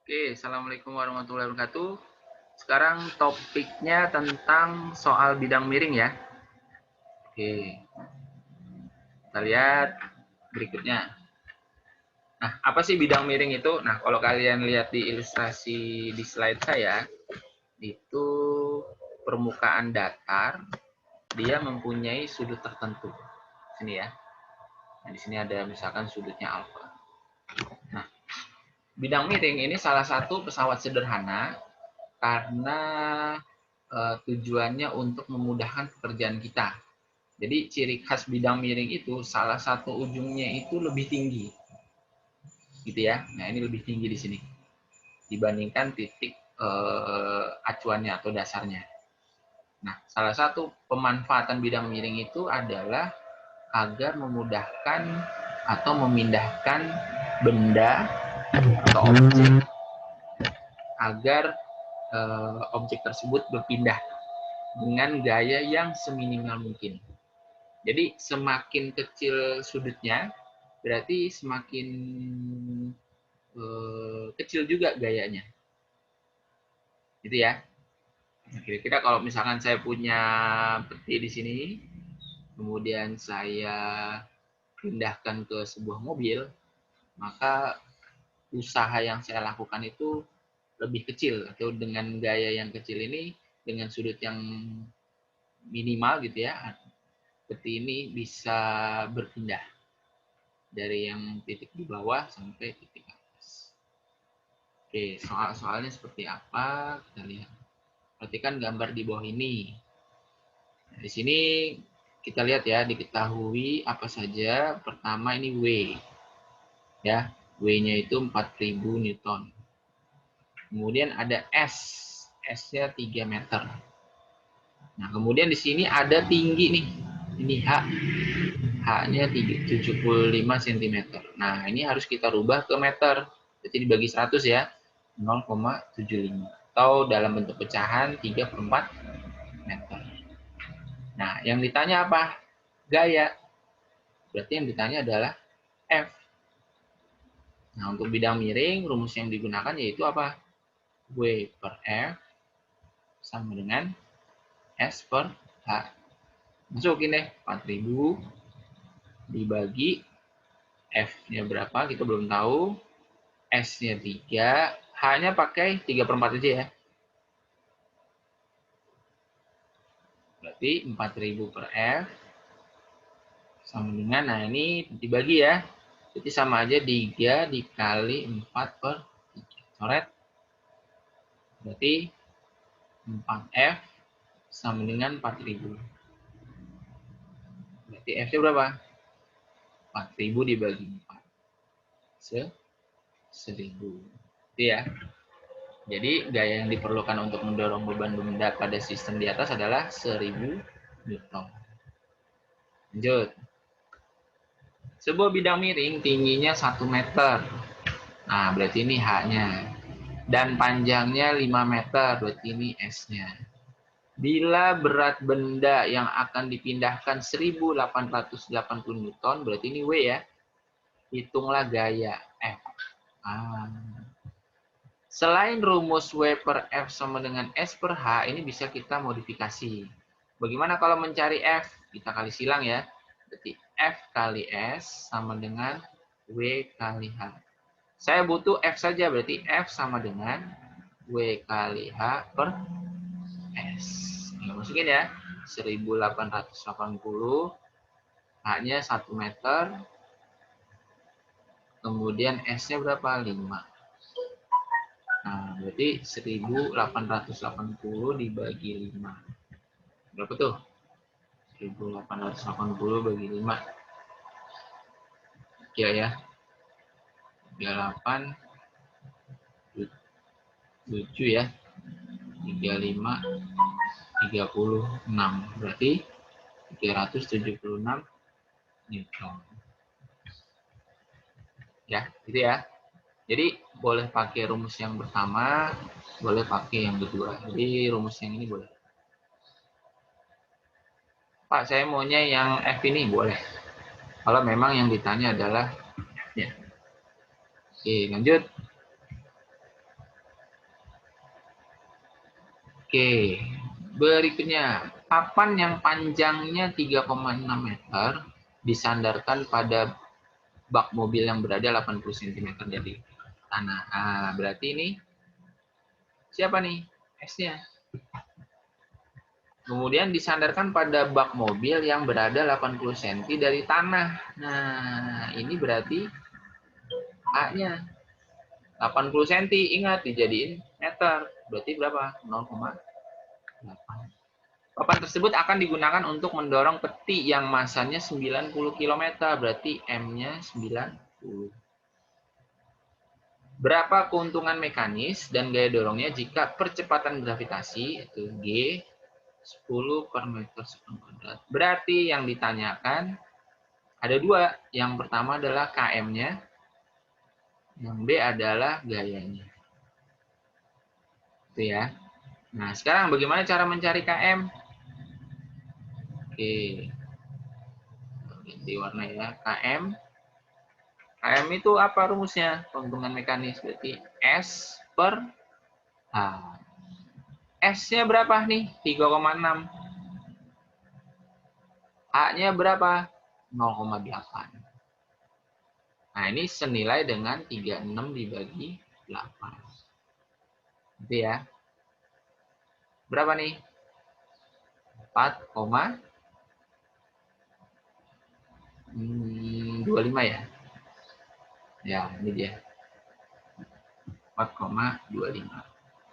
Oke, Assalamualaikum warahmatullahi wabarakatuh. Sekarang topiknya tentang soal bidang miring ya. Oke, kita lihat berikutnya. Nah, apa sih bidang miring itu? Nah, kalau kalian lihat di ilustrasi di slide saya, itu permukaan datar, dia mempunyai sudut tertentu. Sini ya. Nah, di sini ada misalkan sudutnya alfa. Nah, bidang miring ini salah satu pesawat sederhana karena tujuannya untuk memudahkan pekerjaan kita. Jadi ciri khas bidang miring itu salah satu ujungnya itu lebih tinggi, gitu ya. Nah ini lebih tinggi di sini dibandingkan titik acuannya atau dasarnya. Nah salah satu pemanfaatan bidang miring itu adalah agar memudahkan atau memindahkan benda atau objek agar objek tersebut berpindah dengan gaya yang seminimal mungkin. Jadi semakin kecil sudutnya, berarti semakin kecil juga gayanya. Gitu ya. Kira-kira kalau misalkan saya punya peti di sini, kemudian saya pindahkan ke sebuah mobil, maka usaha yang saya lakukan itu lebih kecil atau dengan gaya yang kecil ini dengan sudut yang minimal gitu ya. Peti ini bisa berpindah dari yang titik di bawah sampai titik atas. Oke, soal-soalnya seperti apa? Kita lihat. Perhatikan gambar di bawah ini. Nah, di sini kita lihat ya, diketahui apa saja. Pertama ini W. Ya, W-nya itu 4000 Newton. Kemudian ada S. S-nya 3 meter. Nah, kemudian di sini ada tinggi nih. Ini H. H-nya 75 cm. Nah, ini harus kita rubah ke meter. Jadi dibagi 100 ya. 0,75. Atau dalam bentuk pecahan 3/4 meter. Nah, yang ditanya apa? Gaya. Berarti yang ditanya adalah F. Nah, untuk bidang miring, rumus yang digunakan yaitu apa? W per F sama dengan S per H. Masukin deh, 4000 dibagi F-nya berapa, kita belum tahu. S-nya 3, H-nya pakai 3/4 aja ya. Berarti 4000 per F sama dengan, nah ini dibagi ya. Jadi sama aja 3 dikali 4 per 3. Coret. Berarti 4F sama dengan 4000. Berarti F-nya berapa? 4000 dibagi 4. 1000. Itu ya. Jadi gaya yang diperlukan untuk mendorong beban benda pada sistem di atas adalah 1000 Newton. Lanjut. Sebuah bidang miring tingginya 1 meter. Nah, berarti ini H-nya. Dan panjangnya 5 meter, berarti ini S-nya. Bila berat benda yang akan dipindahkan 1880 Newton, berarti ini W ya. Hitunglah gaya F. Selain rumus W per F sama dengan S per H, ini bisa kita modifikasi. Bagaimana kalau mencari F? Kita kali silang ya. Berarti F kali S sama dengan W kali H. Saya butuh F saja, berarti F sama dengan W kali H per S. Nah, masukin ya. 1880. H-nya 1 meter. Kemudian S-nya berapa? 5. Nah, berarti 1880 dibagi 5. Berapa tuh? 1880 bagi 5. Kira ya. 38, 7 ya. 35, 36. Berarti 376 Newton. Ya, gitu ya. Jadi boleh pakai rumus yang pertama, boleh pakai yang kedua. Jadi rumus yang ini boleh. Pak, saya maunya yang F ini boleh. Kalau memang yang ditanya adalah F-nya. Oke, lanjut. Oke, berikutnya. Papan yang panjangnya 3,6 meter disandarkan pada bak mobil yang berada 80 cm dari tanah. Nah, berarti ini siapa nih? S-nya. Kemudian disandarkan pada bak mobil yang berada 80 cm dari tanah. Nah, ini berarti A-nya 80 cm. Ingat, dijadiin meter. Berarti berapa? 0,8. Papan tersebut akan digunakan untuk mendorong peti yang masanya 90 km. Berarti M-nya 90. Berapa keuntungan mekanis dan gaya dorongnya jika percepatan gravitasi, itu G, 10 per meter sekund kuadrat. Berarti yang ditanyakan ada dua. Yang pertama adalah KM-nya, yang B adalah gayanya. Itu ya. Nah, sekarang bagaimana cara mencari KM? Oke. Ganti warna ya. KM itu apa rumusnya? Keuntungan mekanis. Berarti S per H. S-nya berapa nih? 3,6. A-nya berapa? 0,8. Nah, ini senilai dengan 36 dibagi 8. Gitu ya. Berapa nih? 4,25 ya. Ya, ini dia. 4,25.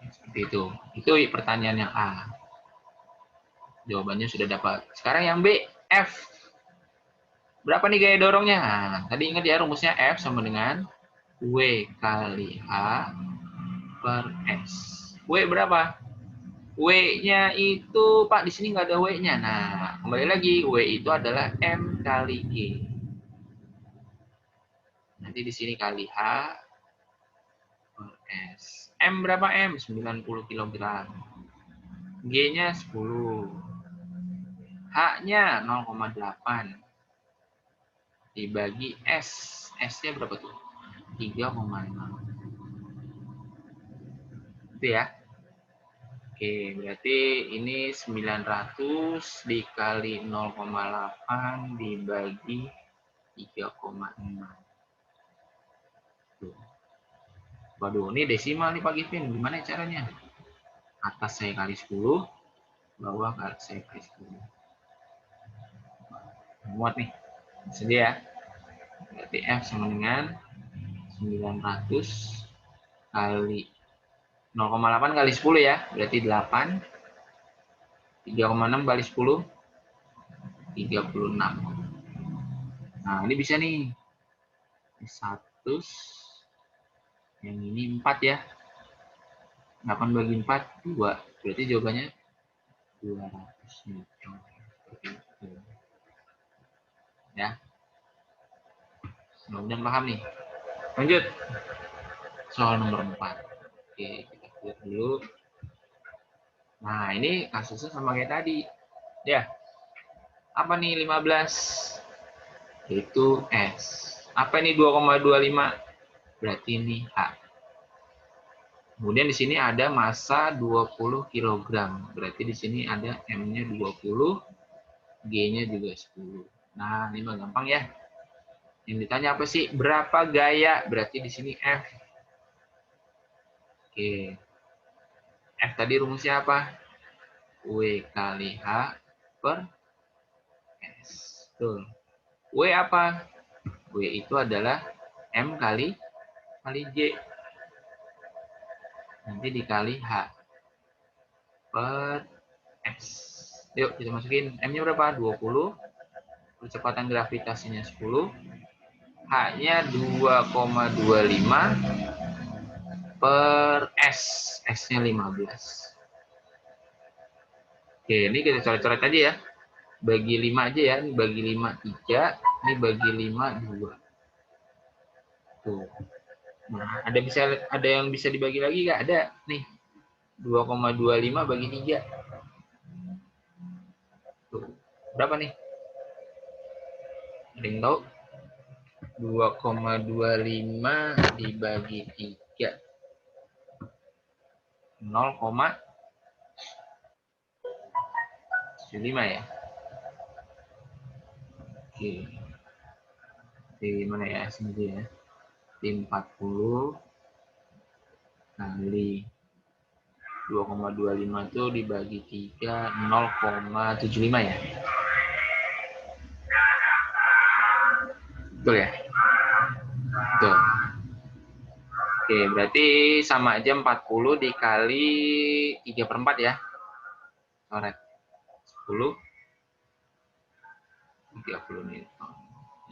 Seperti itu. Itu pertanyaan yang A. Jawabannya sudah dapat. Sekarang yang B, F. Berapa nih gaya dorongnya? Nah, tadi ingat ya rumusnya F sama dengan W kali H per S. W berapa? W-nya itu, Pak, di sini nggak ada W-nya. Nah, kembali lagi, W itu adalah M kali G. Nanti di sini kali H per S. M berapa M? 90 kg. G-nya 10. H-nya 0,8. Dibagi S. S-nya berapa tuh? 3,6. Itu ya. Oke, berarti ini 900 dikali 0,8 dibagi 3,6. Waduh, ini desimal nih Pak Givin. Gimana caranya? Atas saya kali 10, bawah saya kali 10. Muat nih. Sedih ya. Berarti F sama dengan 900 kali 0,8 kali 10 ya. Berarti 8. 3,6 kali 10. 36. Nah, ini bisa nih. 100. Yang ini 4 ya. 8 bagi 4, 2. Berarti jawabannya 200 Newton. Ya. Mudah-mudahan paham nih. Lanjut. Soal nomor 4. Oke, kita lihat dulu. Nah, ini kasusnya sama kayak tadi. Ya. Apa nih 15? Itu S. Apa ini 2,25? Berarti ini H. Kemudian di sini ada massa 20 kg. Berarti di sini ada M-nya 20, G-nya juga 10. Nah, ini mah gampang ya. Yang ditanya apa sih? Berapa gaya? Berarti di sini F. Oke. F tadi rumusnya apa? W kali H per S. Tuh. W apa? W itu adalah M kali J. Nanti dikali H per S. Yuk, kita masukin. M-nya berapa? 20. Percepatan gravitasinya 10. H-nya 2,25 per S. S-nya 15. Oke, ini kita coret-coret aja ya. Bagi 5 aja ya. Ini bagi 5, 3. Ini bagi 5, 2. Tuh. Nah, ada yang bisa dibagi lagi nggak? Ada. Nih. 2,25 bagi 3. Tuh. Berapa nih? Ada yang tahu? 2,25 dibagi 3. 0,5. 5 ya. Oke. Di mana ya sini ya? Di 40 kali 2,25 itu dibagi 3, 0,75 ya. Betul ya? Betul. Oke, berarti sama aja 40 dikali 3/4 ya. Coret. 10. 30 Newton.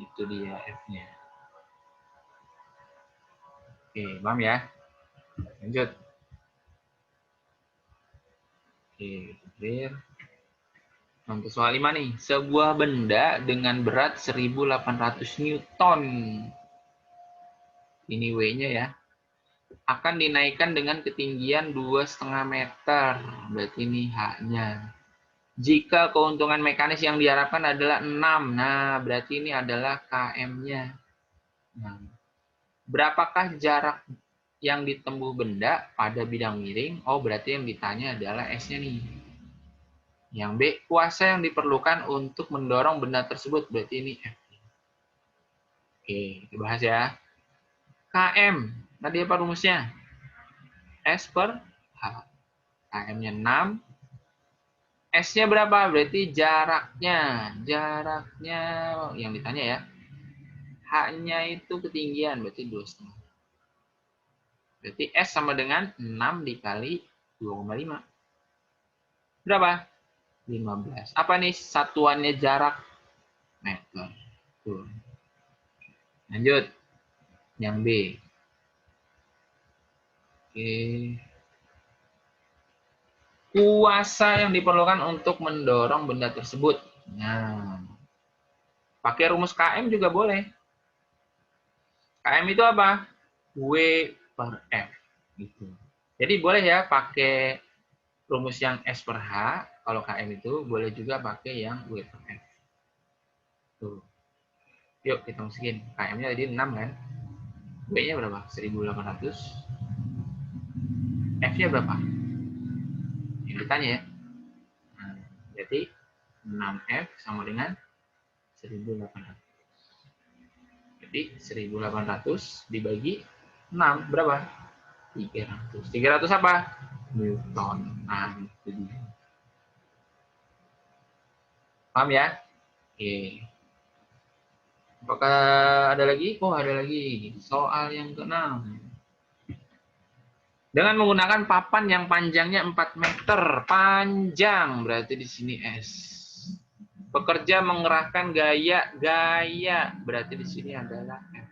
Itu dia F-nya. Oke, paham ya? Lanjut. Oke, clear. Untuk soal 5 nih. Sebuah benda dengan berat 1800 Newton. Ini W-nya ya. Akan dinaikkan dengan ketinggian 2,5 meter. Berarti ini H-nya. Jika keuntungan mekanis yang diharapkan adalah 6. Nah, berarti ini adalah km-nya. Nah, berapakah jarak yang ditempuh benda pada bidang miring? Oh, berarti yang ditanya adalah S-nya nih. Yang B, kuasa yang diperlukan untuk mendorong benda tersebut. Berarti ini F. Oke, kita bahas ya. KM. Tadi apa rumusnya? S per H. KM-nya 6. S-nya berapa? Berarti jaraknya. Jaraknya yang ditanya ya. H-nya itu ketinggian. Berarti 2,5. Berarti S sama dengan 6 dikali 2,5. Berapa? 15. Apa nih satuannya jarak? Meter. Tuh. Lanjut. Yang B. Oke. Kuasa yang diperlukan untuk mendorong benda tersebut. Nah, pakai rumus KM juga boleh. KM itu apa? W per F. Gitu. Jadi boleh ya pakai rumus yang S per H. Kalau KM itu boleh juga pakai yang W per F. Tuh. Yuk kita masukin. KM-nya tadi 6 kan? W-nya berapa? 1800. F-nya berapa? Yang ditanya ya. Nah, jadi 6F sama dengan 1800. Jadi 1800 dibagi 6 berapa? 300. 300 apa? Newton. Nah, itu dia. Paham ya? Oke. Apakah ada lagi? Oh, ada lagi. Soal yang ke-6. Dengan menggunakan papan yang panjangnya 4 meter. Panjang, berarti di sini S. Pekerja mengerahkan gaya. Berarti di sini adalah F.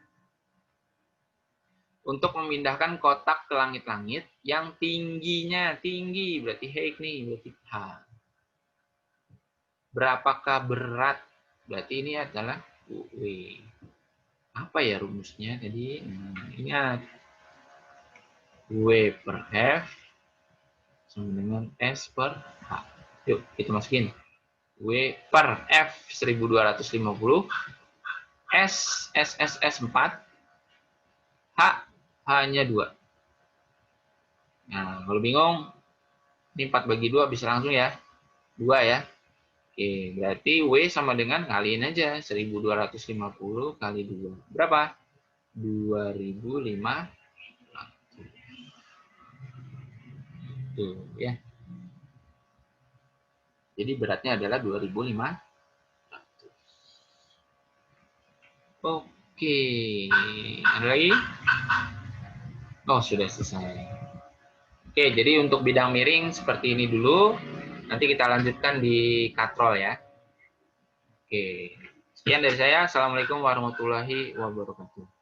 Untuk memindahkan kotak ke langit-langit yang tingginya tinggi. Berarti height nih, berarti H. Berapakah berat? Berarti ini adalah W. Apa ya rumusnya tadi? Ingat. W per F sama dengan S per H. Yuk, kita masukin. W per F 1250. S 4. H hanya 2. Nah, kalau bingung, ini 4 bagi 2 bisa langsung ya. 2 ya. Oke, berarti W sama dengan kaliin aja. 1250 kali 2. Berapa? 2005. Tuh ya. Jadi beratnya adalah 2005. Oke. Ada lagi? Oh, sudah selesai. Oke, jadi untuk bidang miring seperti ini dulu. Nanti kita lanjutkan di katrol ya. Oke. Sekian dari saya. Assalamualaikum warahmatullahi wabarakatuh.